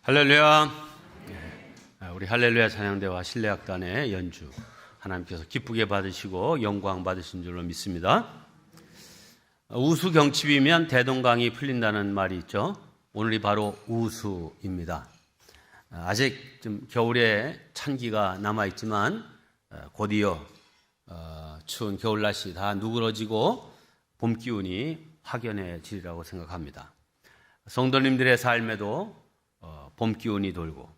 할렐루야. 우리 할렐루야 찬양대와 실내악단의 연주 하나님께서 기쁘게 받으시고 영광 받으신 줄로 믿습니다. 우수경칩이면 대동강이 풀린다는 말이 있죠. 오늘이 바로 우수입니다. 아직 좀 겨울에 찬기가 남아있지만 곧이어 추운 겨울 날씨 다 누그러지고 봄 기운이 확연해지리라고 생각합니다. 성도님들의 삶에도 봄 기운이 돌고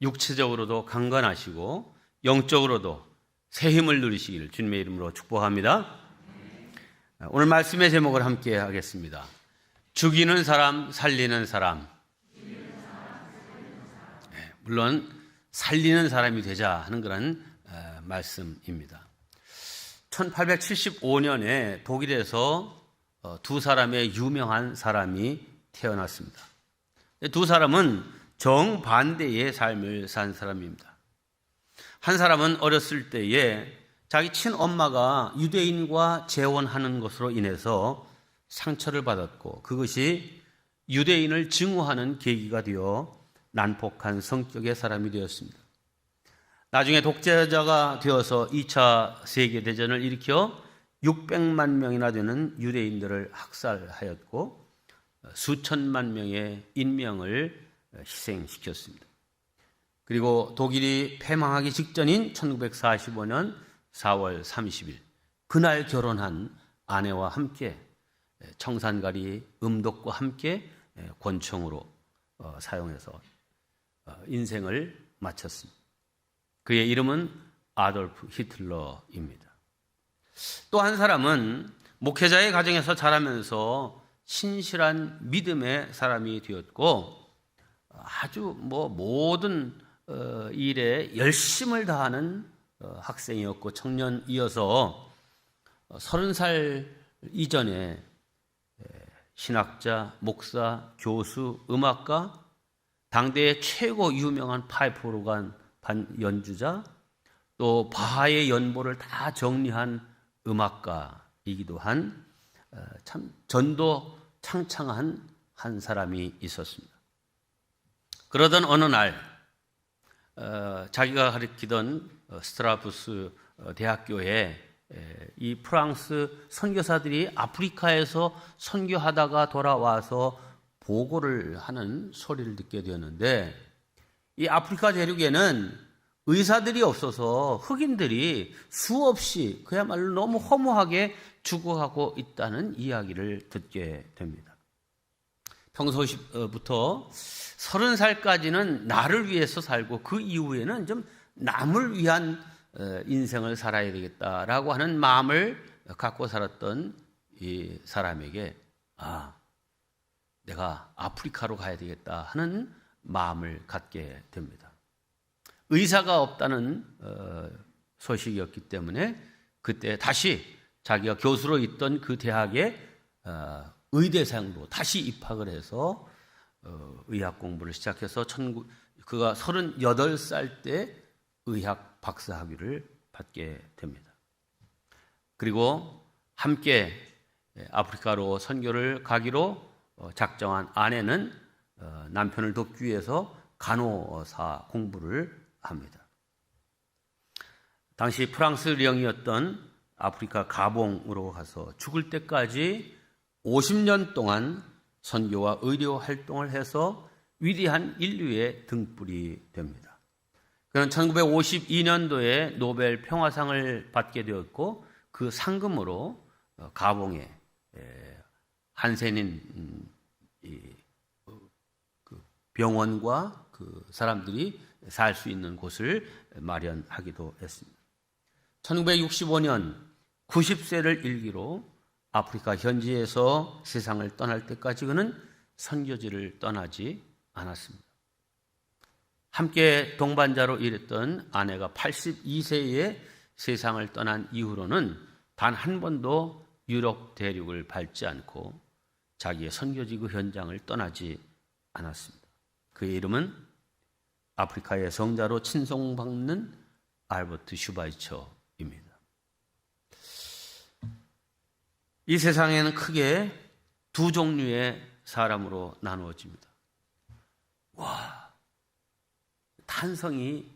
육체적으로도 강건하시고 영적으로도 새 힘을 누리시기를 주님의 이름으로 축복합니다. 오늘 말씀의 제목을 함께 하겠습니다. 죽이는 사람, 살리는 사람. 물론 살리는 사람이 되자 하는 그런 말씀입니다. 1875년에 독일에서 두 사람의 유명한 사람이 태어났습니다. 두 사람은 정반대의 삶을 산 사람입니다. 한 사람은 어렸을 때에 자기 친엄마가 유대인과 재혼하는 것으로 인해서 상처를 받았고 그것이 유대인을 증오하는 계기가 되어 난폭한 성격의 사람이 되었습니다. 나중에 독재자가 되어서 2차 세계대전을 일으켜 600만 명이나 되는 유대인들을 학살하였고 수천만 명의 인명을 희생시켰습니다. 그리고 독일이 패망하기 직전인 1945년 4월 30일 그날 결혼한 아내와 함께 청산가리, 음독과 함께 권총으로 사용해서 인생을 마쳤습니다. 그의 이름은 아돌프 히틀러입니다. 또 한 사람은 목회자의 가정에서 자라면서 신실한 믿음의 사람이 되었고 아주 모든 일에 열심을 다하는 학생이었고 청년이어서 30살 이전에 신학자, 목사, 교수, 음악가, 당대의 최고 유명한 파이프 오르간 연주자, 또 바하의 연보를 다 정리한 음악가이기도 한 참 전도 창창한 한 사람이 있었습니다. 그러던 어느 날 자기가 가르치던 스트라부스 대학교에 이 프랑스 선교사들이 아프리카에서 선교하다가 돌아와서 보고를 하는 소리를 듣게 되었는데 이 아프리카 대륙에는 의사들이 없어서 흑인들이 수없이 그야말로 너무 허무하게 죽어가고 있다는 이야기를 듣게 됩니다. 평소부터 30살까지는 나를 위해서 살고 그 이후에는 좀 남을 위한 인생을 살아야 되겠다라고 하는 마음을 갖고 살았던 이 사람에게 내가 아프리카로 가야 되겠다 하는 마음을 갖게 됩니다. 의사가 없다는 소식이었기 때문에 그때 다시 자기가 교수로 있던 그 대학에 의대생으로 다시 입학을 해서 의학 공부를 시작해서 그가 38살 때 의학 박사학위를 받게 됩니다. 그리고 함께 아프리카로 선교를 가기로 작정한 아내는 남편을 돕기 위해서 간호사 공부를 합니다. 당시 프랑스 령이었던 아프리카 가봉으로 가서 죽을 때까지 50년 동안 선교와 의료 활동을 해서 위대한 인류의 등불이 됩니다. 그는 1952년도에 노벨 평화상을 받게 되었고 그 상금으로 가봉에 한센인 병원과 그 사람들이 살 수 있는 곳을 마련하기도 했습니다. 1965년 90세를 일기로 아프리카 현지에서 세상을 떠날 때까지 그는 선교지를 떠나지 않았습니다. 함께 동반자로 일했던 아내가 82세에 세상을 떠난 이후로는 단 한 번도 유럽 대륙을 밟지 않고 자기의 선교지 그 현장을 떠나지 않았습니다. 그의 이름은 아프리카의 성자로 친송받는 알버트 슈바이처입니다. 이 세상에는 크게 두 종류의 사람으로 나누어집니다. 탄성이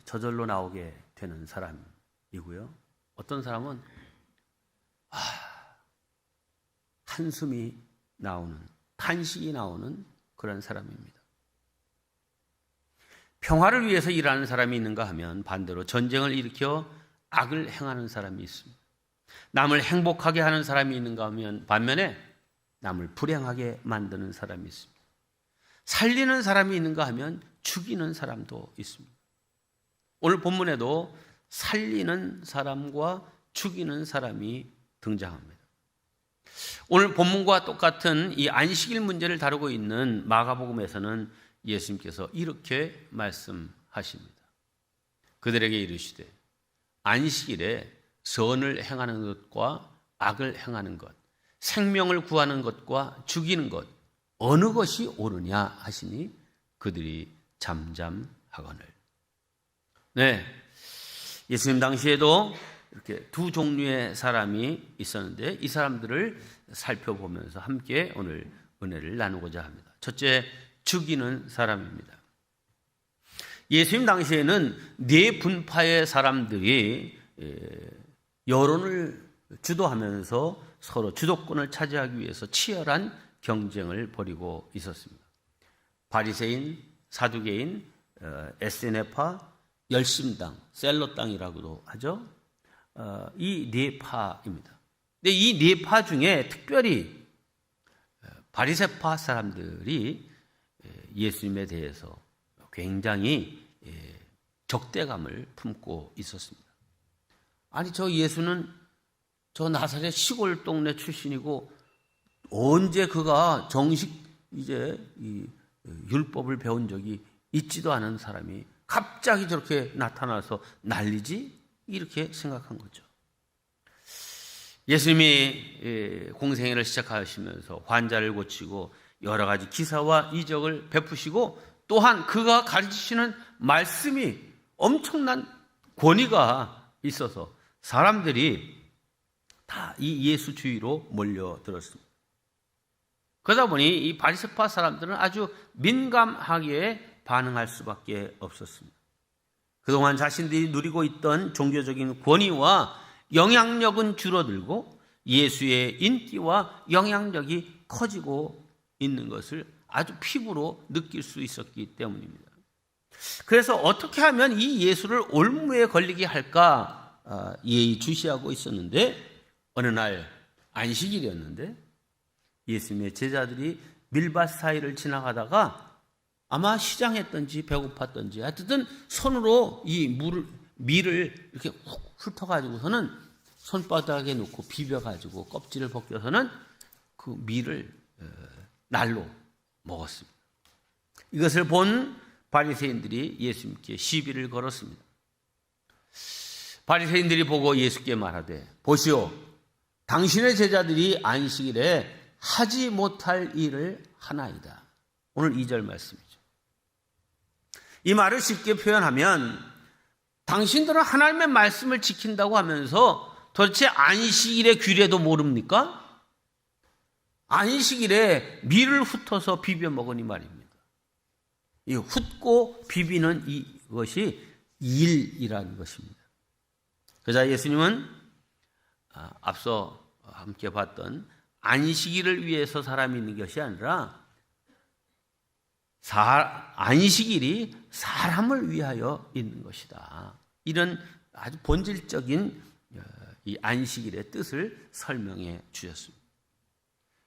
저절로 나오게 되는 사람이고요. 어떤 사람은 한숨이 나오는, 탄식이 나오는 그런 사람입니다. 평화를 위해서 일하는 사람이 있는가 하면 반대로 전쟁을 일으켜 악을 행하는 사람이 있습니다. 남을 행복하게 하는 사람이 있는가 하면 반면에 남을 불행하게 만드는 사람이 있습니다. 살리는 사람이 있는가 하면 죽이는 사람도 있습니다. 오늘 본문에도 살리는 사람과 죽이는 사람이 등장합니다. 오늘 본문과 똑같은 이 안식일 문제를 다루고 있는 마가복음에서는 예수님께서 이렇게 말씀하십니다. 그들에게 이르시되 안식일에 선을 행하는 것과 악을 행하는 것, 생명을 구하는 것과 죽이는 것 어느 것이 옳으냐 하시니 그들이 잠잠하거늘. 네, 예수님 당시에도 이렇게 두 종류의 사람이 있었는데 이 사람들을 살펴보면서 함께 오늘 은혜를 나누고자 합니다. 첫째, 죽이는 사람입니다. 예수님 당시에는 네 분파의 사람들이 여론을 주도하면서 서로 주도권을 차지하기 위해서 치열한 경쟁을 벌이고 있었습니다. 바리새인, 사두개인, 에스네파, 열심당, 셀로당이라고도 하죠. 이 네 파입니다. 근데 이 네 파 중에 특별히 바리새파 사람들이 예수님에 대해서 굉장히 적대감을 품고 있었습니다. 아니, 저 예수는 저 나사렛 시골 동네 출신이고 언제 그가 정식 이제 이 율법을 배운 적이 있지도 않은 사람이 갑자기 저렇게 나타나서 난리지? 이렇게 생각한 거죠. 예수님이 공생애를 시작하시면서 환자를 고치고 여러 가지 기사와 이적을 베푸시고 또한 그가 가르치시는 말씀이 엄청난 권위가 있어서 사람들이 다 이 예수 주위로 몰려들었습니다. 그러다 보니 이 바리새파 사람들은 아주 민감하게 반응할 수밖에 없었습니다. 그동안 자신들이 누리고 있던 종교적인 권위와 영향력은 줄어들고 예수의 인기와 영향력이 커지고 있는 것을 아주 피부로 느낄 수 있었기 때문입니다. 그래서 어떻게 하면 이 예수를 올무에 걸리게 할까 예의주시하고 있었는데 어느 날 안식일이었는데 예수님의 제자들이 밀밭 사이를 지나가다가 아마 시장했던지 배고팠던지 하여튼 손으로 이 밀을 이렇게 훅 훑어가지고서는 손바닥에 놓고 비벼가지고 껍질을 벗겨서는 그 밀을 날로 먹었습니다. 이것을 본 바리새인들이 예수님께 시비를 걸었습니다. 바리새인들이 보고 예수께 말하되 보시오, 당신의 제자들이 안식일에 하지 못할 일을 하나이다. 오늘 2절 말씀이죠. 이 말을 쉽게 표현하면 당신들은 하나님의 말씀을 지킨다고 하면서 도대체 안식일의 규례도 모릅니까? 안식일에 밀을 훑어서 비벼 먹으니 말입니다. 이 훑고 비비는 이것이 일이라는 것입니다. 그러자 예수님은 앞서 함께 봤던 안식일을 위해서 사람이 있는 것이 아니라 안식일이 사람을 위하여 있는 것이다. 이런 아주 본질적인 이 안식일의 뜻을 설명해 주셨습니다.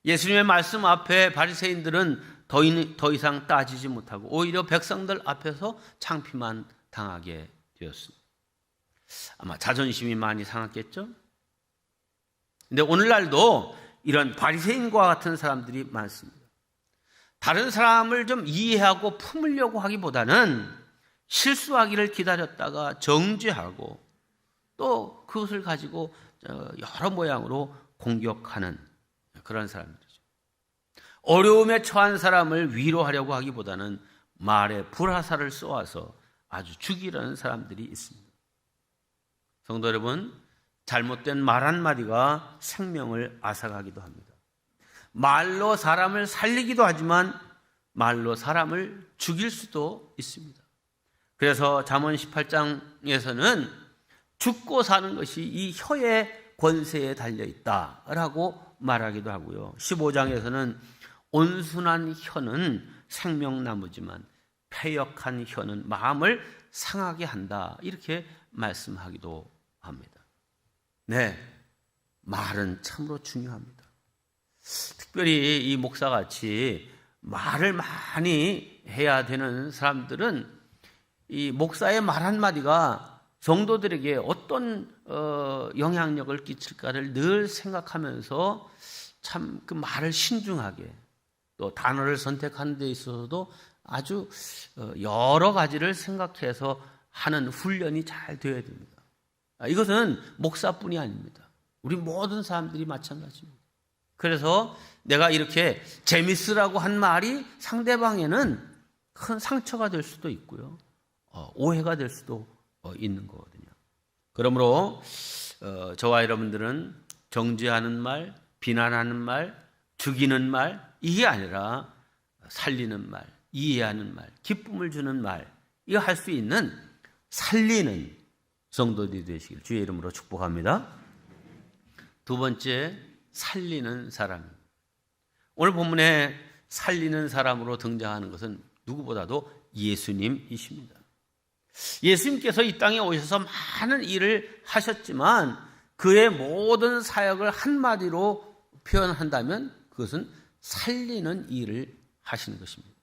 예수님의 말씀 앞에 바리새인들은 더 이상 따지지 못하고 오히려 백성들 앞에서 창피만 당하게 되었습니다. 아마 자존심이 많이 상했겠죠? 근데 오늘날도 이런 바리새인과 같은 사람들이 많습니다. 다른 사람을 좀 이해하고 품으려고 하기보다는 실수하기를 기다렸다가 정죄하고 또 그것을 가지고 여러 모양으로 공격하는 그런 사람들이죠. 어려움에 처한 사람을 위로하려고 하기보다는 말에 불화살을 쏘아서 아주 죽이려는 사람들이 있습니다. 성도 여러분, 잘못된 말 한마디가 생명을 앗아가기도 합니다. 말로 사람을 살리기도 하지만 말로 사람을 죽일 수도 있습니다. 그래서 잠언 18장에서는 죽고 사는 것이 이 혀의 권세에 달려있다라고 말하기도 하고요. 15장에서는 온순한 혀는 생명나무지만 패역한 혀는 마음을 상하게 한다, 이렇게 말씀하기도 합니다. 네, 말은 참으로 중요합니다. 특별히 이 목사같이 말을 많이 해야 되는 사람들은 이 목사의 말 한마디가 성도들에게 어떤 영향력을 끼칠까를 늘 생각하면서 참 그 말을 신중하게, 또 단어를 선택하는 데 있어서도 아주 여러 가지를 생각해서 하는 훈련이 잘 되어야 됩니다. 이것은 목사뿐이 아닙니다. 우리 모든 사람들이 마찬가지입니다. 그래서 내가 이렇게 재밌으라고 한 말이 상대방에는 큰 상처가 될 수도 있고요, 오해가 될 수도 있는 거거든요. 그러므로 저와 여러분들은 정죄하는 말, 비난하는 말, 죽이는 말, 이게 아니라 살리는 말, 이해하는 말, 기쁨을 주는 말, 이거 할 수 있는 살리는 성도들이 되시길 주의 이름으로 축복합니다. 두 번째, 살리는 사람. 오늘 본문에 살리는 사람으로 등장하는 것은 누구보다도 예수님이십니다. 예수님께서 이 땅에 오셔서 많은 일을 하셨지만 그의 모든 사역을 한마디로 표현한다면 그것은 살리는 일을 하신 것입니다.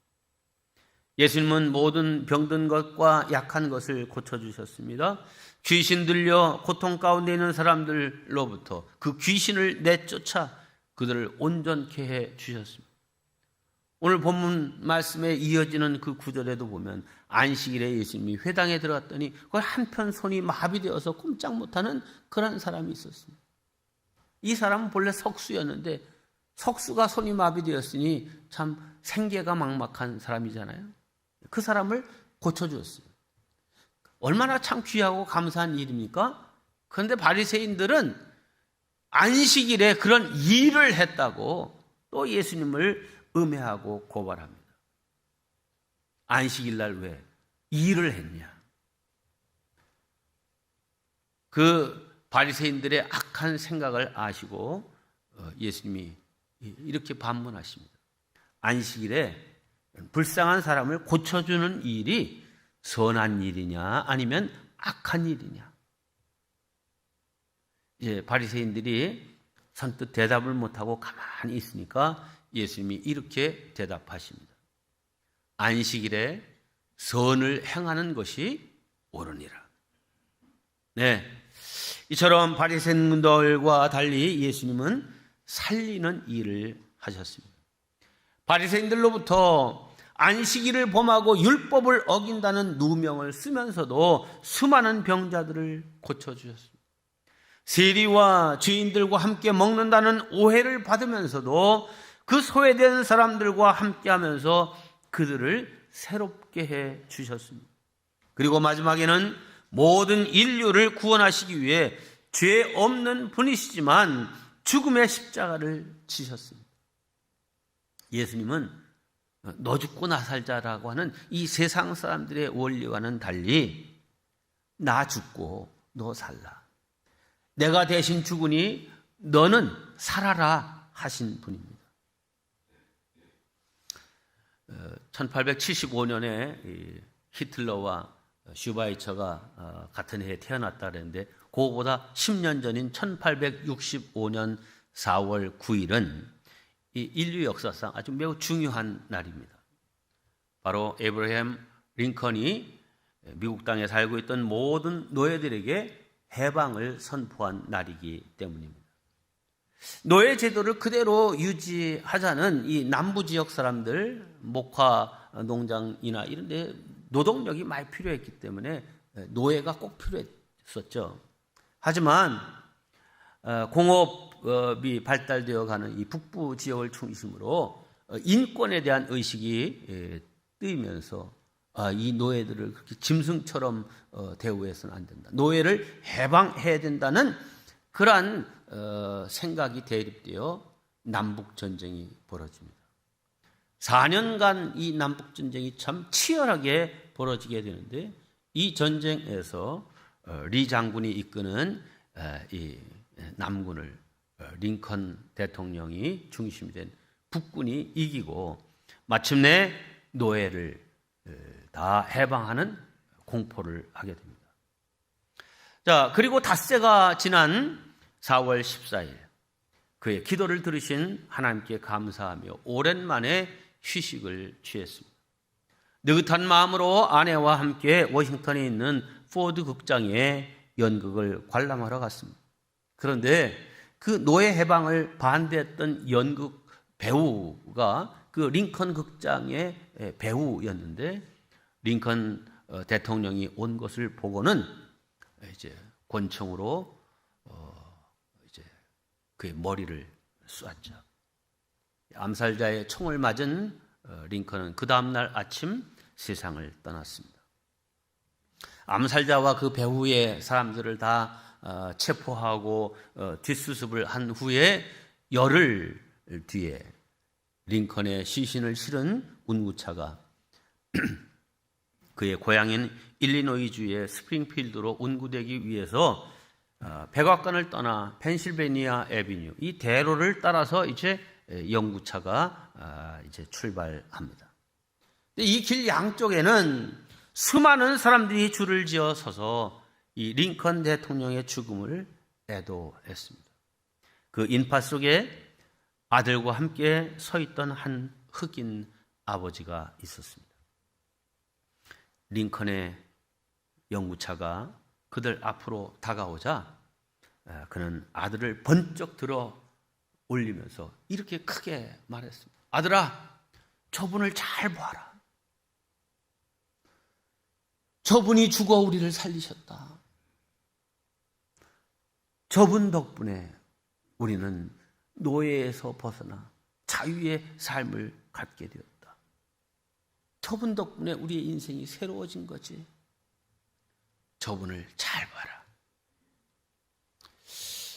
예수님은 모든 병든 것과 약한 것을 고쳐주셨습니다. 귀신 들려 고통 가운데 있는 사람들로부터 그 귀신을 내쫓아 그들을 온전케 해 주셨습니다. 오늘 본문 말씀에 이어지는 그 구절에도 보면 안식일에 예수님이 회당에 들어갔더니 그 한편 손이 마비되어서 꼼짝 못하는 그런 사람이 있었습니다. 이 사람은 본래 석수였는데 석수가 손이 마비되었으니 참 생계가 막막한 사람이잖아요. 그 사람을 고쳐주었어요. 얼마나 참 귀하고 감사한 일입니까? 그런데 바리새인들은 안식일에 그런 일을 했다고 또 예수님을 음해하고 고발합니다. 안식일 날 왜 일을 했냐? 그 바리새인들의 악한 생각을 아시고 예수님이 이렇게 반문하십니다. 안식일에 불쌍한 사람을 고쳐주는 일이 선한 일이냐 아니면 악한 일이냐? 이제 바리새인들이 선뜻 대답을 못하고 가만히 있으니까 예수님이 이렇게 대답하십니다. 안식일에 선을 행하는 것이 옳으니라. 네, 이처럼 바리새인들과 달리 예수님은 살리는 일을 하셨습니다. 바리새인들로부터 안식일을 범하고 율법을 어긴다는 누명을 쓰면서도 수많은 병자들을 고쳐주셨습니다. 세리와 죄인들과 함께 먹는다는 오해를 받으면서도 그 소외된 사람들과 함께하면서 그들을 새롭게 해 주셨습니다. 그리고 마지막에는 모든 인류를 구원하시기 위해 죄 없는 분이시지만 죽음의 십자가를 지셨습니다. 예수님은 너 죽고 나 살자라고 하는 이 세상 사람들의 원리와는 달리 나 죽고 너 살라, 내가 대신 죽으니 너는 살아라 하신 분입니다. 1875년에 히틀러와 슈바이처가 같은 해에 태어났다 그랬는데 그거보다 10년 전인 1865년 4월 9일은 이 인류 역사상 아주 매우 중요한 날입니다. 바로 에브라햄 링컨이 미국 땅에 살고 있던 모든 노예들에게 해방을 선포한 날이기 때문입니다. 노예 제도를 그대로 유지하자는 이 남부 지역 사람들, 목화 농장이나 이런 데 노동력이 많이 필요했기 때문에 노예가 꼭 필요했었죠. 하지만 공업이 발달되어 가는 이 북부 지역을 중심으로 인권에 대한 의식이 뜨이면서 이 노예들을 그렇게 짐승처럼 대우해서는 안 된다, 노예를 해방해야 된다는 그러한 생각이 대립되어 남북전쟁이 벌어집니다. 4년간 이 남북전쟁이 참 치열하게 벌어지게 되는데 이 전쟁에서 리 장군이 이끄는 이 남군을 링컨 대통령이 중심이 된 북군이 이기고 마침내 노예를 다 해방하는 공포를 하게 됩니다. 자, 그리고 닷새가 지난 4월 14일 그의 기도를 들으신 하나님께 감사하며 오랜만에 휴식을 취했습니다. 느긋한 마음으로 아내와 함께 워싱턴에 있는 포드 극장에 연극을 관람하러 갔습니다. 그런데 그 노예 해방을 반대했던 연극 배우가 그 링컨 극장의 배우였는데 링컨 대통령이 온 것을 보고는 이제 권총으로 이제 그의 머리를 쏘았죠. 암살자의 총을 맞은 링컨은 그 다음날 아침 세상을 떠났습니다. 암살자와 그 배후의 사람들을 다 체포하고 뒷수습을 한 후에 열흘 뒤에 링컨의 시신을 실은 운구차가 그의 고향인 일리노이주의 스프링필드로 운구되기 위해서 백악관을 떠나 펜실베니아 애비뉴 이 대로를 따라서 이제 연구차가 이제 출발합니다. 이 길 양쪽에는 수많은 사람들이 줄을 지어 서서 이 링컨 대통령의 죽음을 애도했습니다. 그 인파 속에 아들과 함께 서 있던 한 흑인 아버지가 있었습니다. 링컨의 연구차가 그들 앞으로 다가오자 그는 아들을 번쩍 들어 올리면서 이렇게 크게 말했습니다. 아들아, 저분을 잘 보아라. 저분이 죽어 우리를 살리셨다. 저분 덕분에 우리는 노예에서 벗어나 자유의 삶을 갖게 되었다. 저분 덕분에 우리의 인생이 새로워진 거지. 저분을 잘 봐라.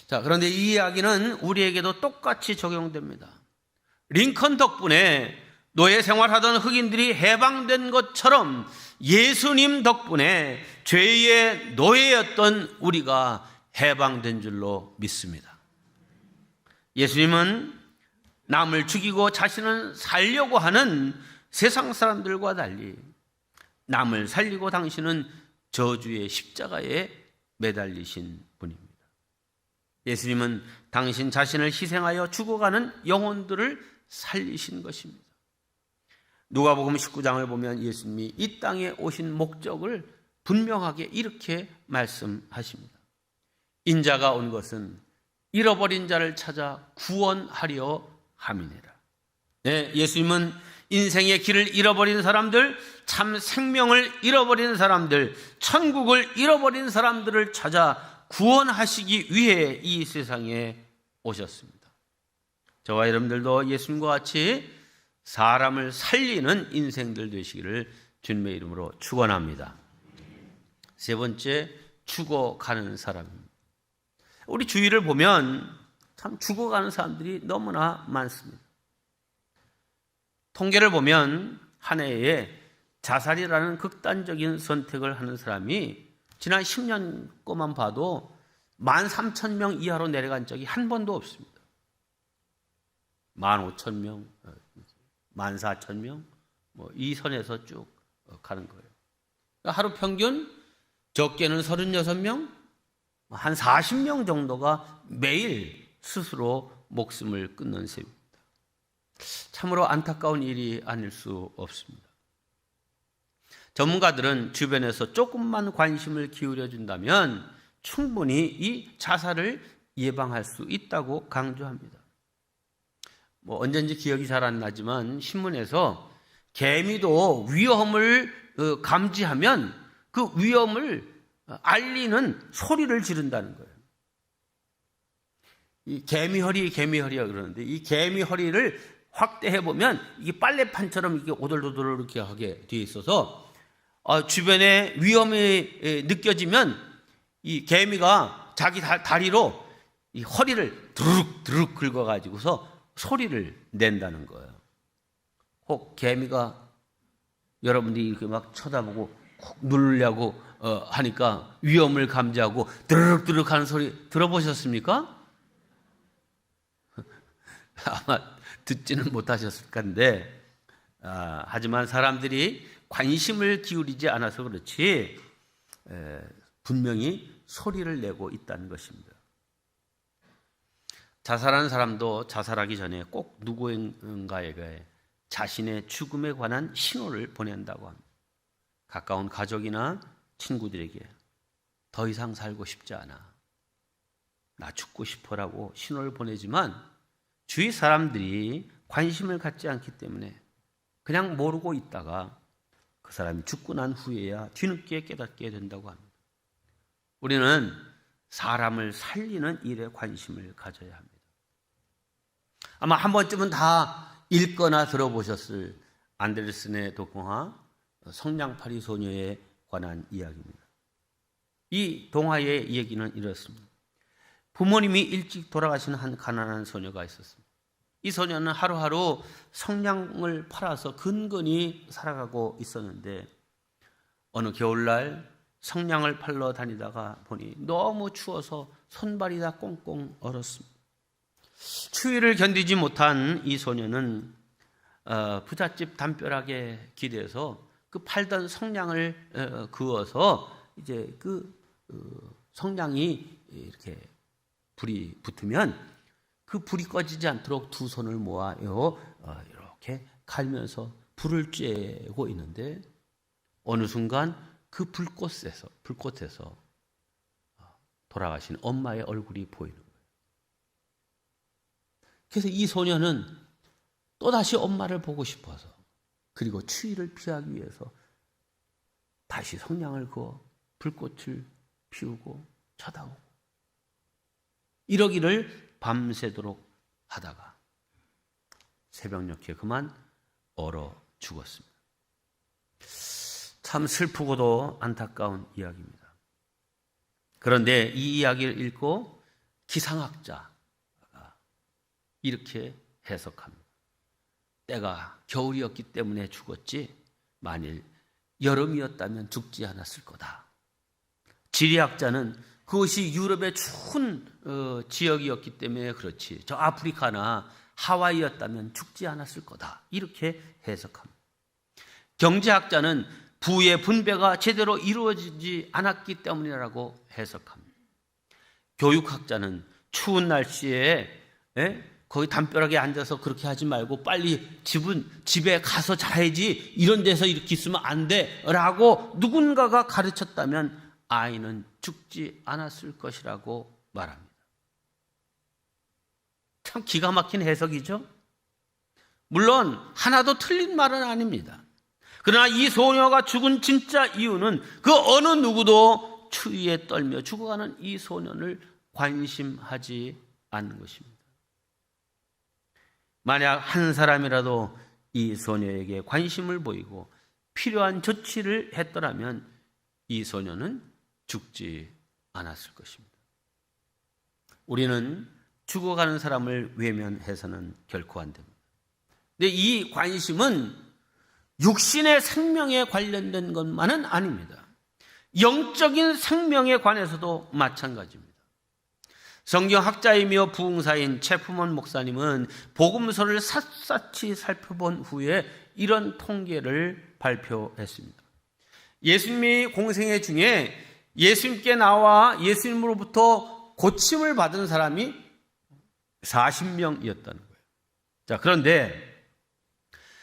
자, 그런데 이 이야기는 우리에게도 똑같이 적용됩니다. 링컨 덕분에 노예 생활하던 흑인들이 해방된 것처럼 예수님 덕분에 죄의 노예였던 우리가 해방된 줄로 믿습니다. 예수님은 남을 죽이고 자신은 살려고 하는 세상 사람들과 달리 남을 살리고 당신은 저주의 십자가에 매달리신 분입니다. 예수님은 당신 자신을 희생하여 죽어가는 영혼들을 살리신 것입니다. 누가복음 19장을 보면 예수님이 이 땅에 오신 목적을 분명하게 이렇게 말씀하십니다. 인자가 온 것은 잃어버린 자를 찾아 구원하려 함이니라. 네, 예수님은 인생의 길을 잃어버린 사람들, 참 생명을 잃어버린 사람들, 천국을 잃어버린 사람들을 찾아 구원하시기 위해 이 세상에 오셨습니다. 저와 여러분들도 예수님과 같이 사람을 살리는 인생들 되시기를 주님의 이름으로 축원합니다. 세 번째, 죽어가는 사람입니다. 우리 주위를 보면 참 죽어가는 사람들이 너무나 많습니다. 통계를 보면 한 해에 자살이라는 극단적인 선택을 하는 사람이 지난 10년 거만 봐도 13,000명 이하로 내려간 적이 한 번도 없습니다. 15,000명, 14,000명 이 선에서 쭉 가는 거예요. 그러니까 하루 평균 적게는 36명, 한 40명 정도가 매일 스스로 목숨을 끊는 셈입니다. 참으로 안타까운 일이 아닐 수 없습니다. 전문가들은 주변에서 조금만 관심을 기울여 준다면 충분히 이 자살을 예방할 수 있다고 강조합니다. 언젠지 기억이 잘 안 나지만 신문에서 개미도 위험을 감지하면 그 위험을 알리는 소리를 지른다는 거예요. 이 개미허리야 그러는데 이 개미허리를 확대해 보면 이게 빨래판처럼 이렇게 오돌도돌 이렇게 하게 되어 있어서 주변에 위험이 느껴지면 이 개미가 자기 다리로 이 허리를 드르륵 긁어가지고서 소리를 낸다는 거예요. 혹 개미가 여러분들이 이렇게 막 쳐다보고 콕 누르려고 하니까 위험을 감지하고 드르륵드르륵 하는 소리 들어보셨습니까? 아마 듣지는 못하셨을 건데, 하지만 사람들이 관심을 기울이지 않아서 그렇지 분명히 소리를 내고 있다는 것입니다. 자살하는 사람도 자살하기 전에 꼭 누구인가에게 자신의 죽음에 관한 신호를 보낸다고 합니다. 가까운 가족이나 친구들에게 더 이상 살고 싶지 않아, 나 죽고 싶어라고 신호를 보내지만 주위 사람들이 관심을 갖지 않기 때문에 그냥 모르고 있다가 그 사람이 죽고 난 후에야 뒤늦게 깨닫게 된다고 합니다. 우리는 사람을 살리는 일에 관심을 가져야 합니다. 아마 한 번쯤은 다 읽거나 들어보셨을 안데르센의 동화 성냥팔이 소녀에 관한 이야기입니다. 이 동화의 얘기는 이렇습니다. 부모님이 일찍 돌아가신 한 가난한 소녀가 있었습니다. 이 소녀는 하루하루 성냥을 팔아서 근근히 살아가고 있었는데 어느 겨울날 성냥을 팔러 다니다가 보니 너무 추워서 손발이 다 꽁꽁 얼었습니다. 추위를 견디지 못한 이 소녀는 부잣집 담벼락에 기대서 그 팔던 성냥을 그어서 이제 그 성냥이 이렇게 불이 붙으면 그 불이 꺼지지 않도록 두 손을 모아요 이렇게 갈면서 불을 쬐고 있는데 어느 순간 그 불꽃에서 돌아가신 엄마의 얼굴이 보이는 거예요. 그래서 이 소녀는 또다시 엄마를 보고 싶어서 그리고 추위를 피하기 위해서 다시 성냥을 그어 불꽃을 피우고 쳐다보고 이러기를 밤새도록 하다가 새벽녘에 그만 얼어 죽었습니다. 참 슬프고도 안타까운 이야기입니다. 그런데 이 이야기를 읽고 기상학자가 이렇게 해석합니다. 때가 겨울이었기 때문에 죽었지 만일 여름이었다면 죽지 않았을 거다. 지리학자는 그것이 유럽의 추운 지역이었기 때문에 그렇지 저 아프리카나 하와이였다면 죽지 않았을 거다. 이렇게 해석합니다. 경제학자는 부의 분배가 제대로 이루어지지 않았기 때문이라고 해석합니다. 교육학자는 추운 날씨에 거기 담벼락에 앉아서 그렇게 하지 말고 빨리 집에 가서 자야지 이런 데서 이렇게 있으면 안 돼 라고 누군가가 가르쳤다면 아이는 죽지 않았을 것이라고 말합니다. 참 기가 막힌 해석이죠. 물론 하나도 틀린 말은 아닙니다. 그러나 이 소녀가 죽은 진짜 이유는 그 어느 누구도 추위에 떨며 죽어가는 이 소년을 관심하지 않는 것입니다. 만약 한 사람이라도 이 소녀에게 관심을 보이고 필요한 조치를 했더라면 이 소녀는 죽지 않았을 것입니다. 우리는 죽어가는 사람을 외면해서는 결코 안 됩니다. 근데 이 관심은 육신의 생명에 관련된 것만은 아닙니다. 영적인 생명에 관해서도 마찬가지입니다. 성경학자이며 부흥사인 체프먼 목사님은 복음서를 샅샅이 살펴본 후에 이런 통계를 발표했습니다. 예수님의 공생애 중에 예수님께 나와 예수님으로부터 고침을 받은 사람이 40명이었다는 거예요. 자, 그런데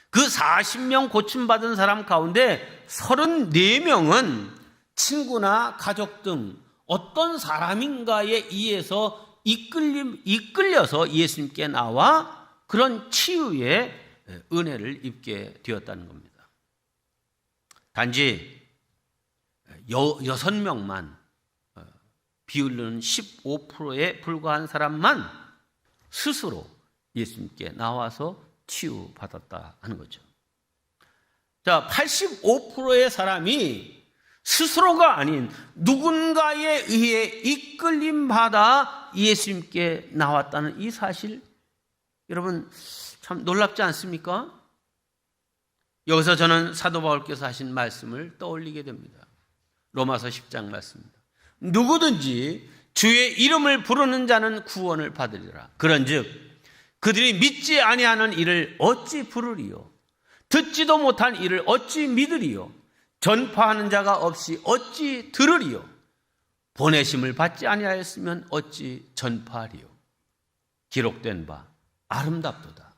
그 40명 고침받은 사람 가운데 34명은 친구나 가족 등 어떤 사람인가에 의해서 이끌려서 예수님께 나와 그런 치유의 은혜를 입게 되었다는 겁니다. 단지 6명만 비율로는 15%에 불과한 사람만 스스로 예수님께 나와서 치유받았다 하는 거죠. 자, 85%의 사람이 스스로가 아닌 누군가에 의해 이끌림받아 예수님께 나왔다는 이 사실, 여러분 참 놀랍지 않습니까? 여기서 저는 사도 바울께서 하신 말씀을 떠올리게 됩니다. 로마서 10장 말씀입니다. 누구든지 주의 이름을 부르는 자는 구원을 받으리라. 그런즉 그들이 믿지 아니하는 이를 어찌 부르리요? 듣지도 못한 이를 어찌 믿으리요? 전파하는 자가 없이 어찌 들으리요? 보내심을 받지 아니하였으면 어찌 전파하리요? 기록된 바 아름답도다.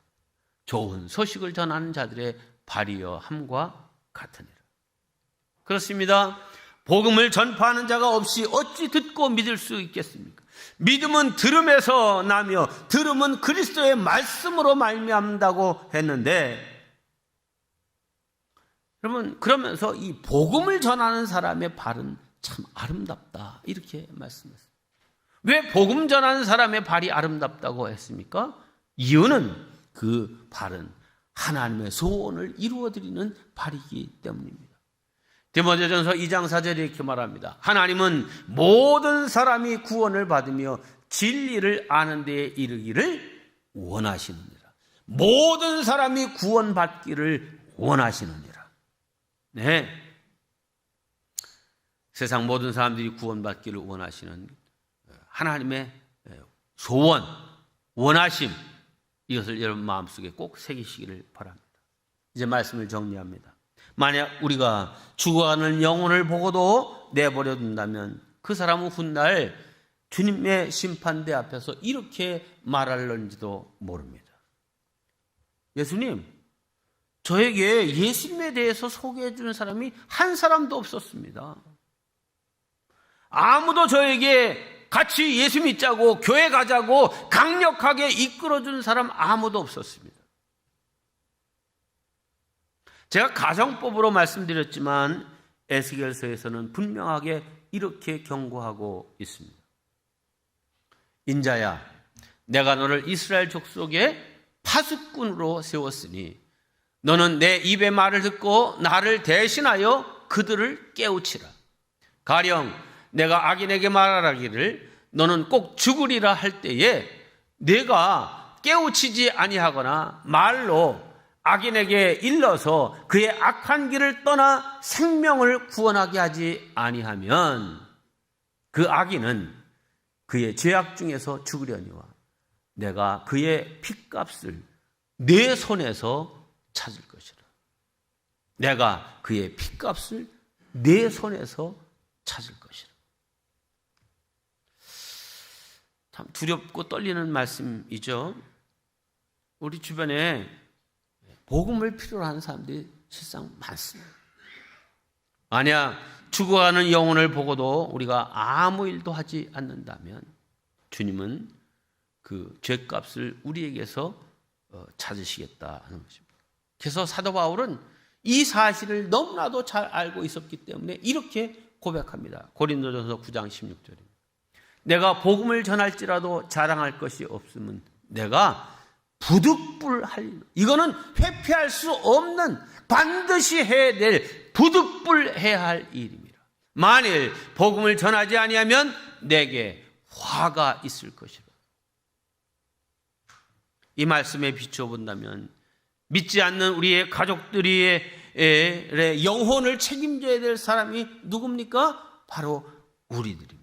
좋은 소식을 전하는 자들의 발이여 함과 같으니라. 그렇습니다. 복음을 전파하는 자가 없이 어찌 듣고 믿을 수 있겠습니까? 믿음은 들음에서 나며 들음은 그리스도의 말씀으로 말미암는다고 했는데, 여러분, 그러면서 이 복음을 전하는 사람의 발은 참 아름답다 이렇게 말씀했습니다. 왜 복음 전하는 사람의 발이 아름답다고 했습니까? 이유는 그 발은 하나님의 소원을 이루어드리는 발이기 때문입니다. 디모데전서 2장 4절에 이렇게 말합니다. 하나님은 모든 사람이 구원을 받으며 진리를 아는 데에 이르기를 원하시느니라. 모든 사람이 구원받기를 원하시느니라. 네, 세상 모든 사람들이 구원받기를 원하시는 하나님의 소원, 원하심, 이것을 여러분 마음속에 꼭 새기시기를 바랍니다. 이제 말씀을 정리합니다. 만약 우리가 죽어가는 영혼을 보고도 내버려 둔다면 그 사람은 훗날 주님의 심판대 앞에서 이렇게 말할런지도 모릅니다. 예수님, 저에게 예수님에 대해서 소개해 주는 사람이 한 사람도 없었습니다. 아무도 저에게 같이 예수 믿자고 교회 가자고 강력하게 이끌어준 사람 아무도 없었습니다. 제가 가정법으로 말씀드렸지만 에스겔서에서는 분명하게 이렇게 경고하고 있습니다. 인자야, 내가 너를 이스라엘 족속의 파수꾼으로 세웠으니 너는 내 입의 말을 듣고 나를 대신하여 그들을 깨우치라. 가령 내가 악인에게 말하기를 너는 꼭 죽으리라 할 때에 내가 깨우치지 아니하거나 말로 악인에게 일러서 그의 악한 길을 떠나 생명을 구원하게 하지 아니하면 그 악인은 그의 죄악 중에서 죽으려니와 내가 그의 핏값을 내 손에서 찾을 것이라. 내가 그의 핏값을 내 손에서 찾을 것이라. 참 두렵고 떨리는 말씀이죠. 우리 주변에 복음을 필요로 하는 사람들이 실상 많습니다. 만약 죽어가는 영혼을 보고도 우리가 아무 일도 하지 않는다면 주님은 그 죄값을 우리에게서 찾으시겠다 하는 것입니다. 그래서 사도 바울은 이 사실을 너무나도 잘 알고 있었기 때문에 이렇게 고백합니다. 고린도전서 9장 16절입니다. 내가 복음을 전할지라도 자랑할 것이 없으면 내가 부득불할, 이거는 회피할 수 없는 반드시 해야 될 부득불해야 할 일입니다. 만일 복음을 전하지 아니하면 내게 화가 있을 것이라. 이 말씀에 비추어 본다면 믿지 않는 우리의 가족들의 영혼을 책임져야 될 사람이 누굽니까? 바로 우리들입니다.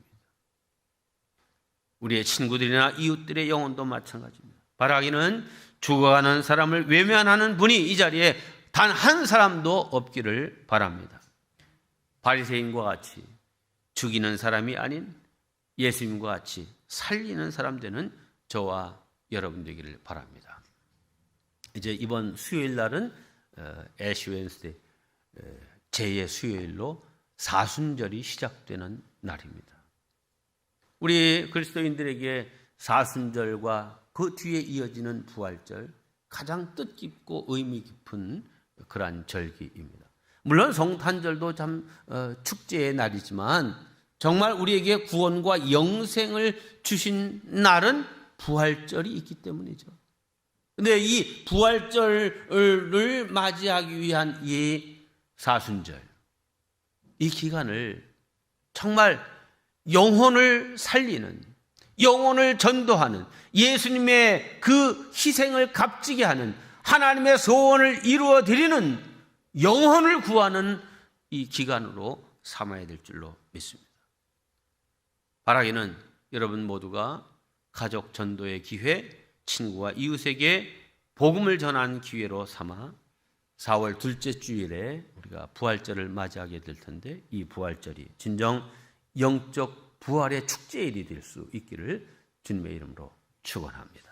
우리의 친구들이나 이웃들의 영혼도 마찬가지입니다. 바라기는 죽어가는 사람을 외면하는 분이 이 자리에 단 한 사람도 없기를 바랍니다. 바리새인과 같이 죽이는 사람이 아닌 예수님과 같이 살리는 사람 되는 저와 여러분 되기를 바랍니다. 이제 이번 수요일 날은 애쉬 웬스데이, 제2의 수요일로 사순절이 시작되는 날입니다. 우리 그리스도인들에게 사순절과 그 뒤에 이어지는 부활절, 가장 뜻깊고 의미 깊은 그러한 절기입니다. 물론 성탄절도 참 축제의 날이지만 정말 우리에게 구원과 영생을 주신 날은 부활절이 있기 때문이죠. 그런데 이 부활절을 맞이하기 위한 이 사순절, 이 기간을 정말 영혼을 살리는, 영혼을 전도하는, 예수님의 그 희생을 값지게 하는, 하나님의 소원을 이루어 드리는, 영혼을 구하는 이 기간으로 삼아야 될 줄로 믿습니다. 바라기는 여러분 모두가 가족 전도의 기회, 친구와 이웃에게 복음을 전하는 기회로 삼아 4월 둘째 주일에 우리가 부활절을 맞이하게 될 텐데 이 부활절이 진정 영적 부활의 축제일이 될 수 있기를 주님의 이름으로 축원합니다.